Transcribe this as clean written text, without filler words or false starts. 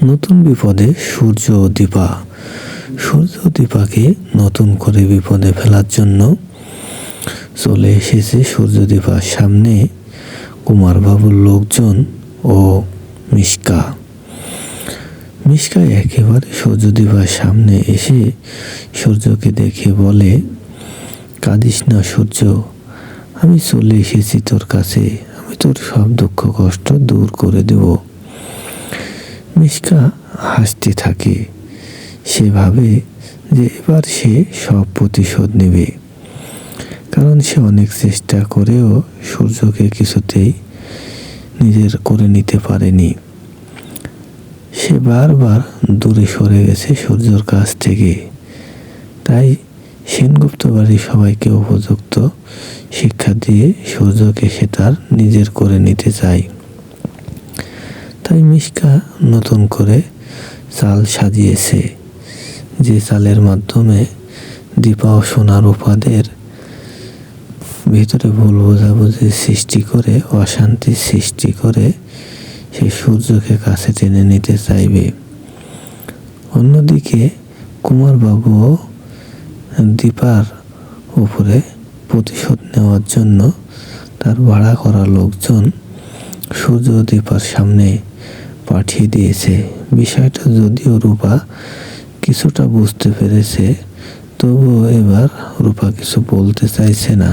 নতুন বিপদে সূর্য ও দীপা। সূর্য দীপাকে নতুন করে বিপদে ফেলার জন্য চলে এসেছে সূর্য দীপার সামনে কুমারবাবুর লোকজন ও মিশকা। মিশকা একেবারে সূর্য দীপার সামনে এসে সূর্যকে দেখে বলে, কাঁদিস না সূর্য, আমি চলে এসেছি তোর কাছে, আমি তোর সব দুঃখ কষ্ট দূর করে দেব। মিশকা হাসতে থাকে। সে ভাবে যে এবার সে সব প্রতিশোধ নেবে, কারণ সে অনেক চেষ্টা করেও সূর্যকে কিছুতেই নিজের করে নিতে পারেনি। সে বারবার দূরে সরে গেছে সূর্যর কাছ থেকে। তাই সেনগুপ্ত বাড়ির সবাইকে উপযুক্ত শিক্ষা দিয়ে সূর্যকে সে তার নিজের করে নিতে চায়। তাই মিশকা নতুন করে চাল সাজিয়েছে, যে চালের মাধ্যমে দীপা ও সোনা রূপাদের ভিতরে ভুল বোঝাবুঝি সৃষ্টি করে, অশান্তি সৃষ্টি করে সে সূর্যকে কাছে টেনে নিতে চাইবে। অন্যদিকে কুমারবাবুও দীপার উপরে প্রতিশোধ নেওয়ার জন্য তার ভাড়া করা লোকজন সূর্য দীপার সামনে পাঠিয়ে দিয়েছে। বিষয়টা যদিও রূপা কিছুটা বুঝতে পেরেছে, তবুও এবার রূপা কিছু বলতে চাইছে না।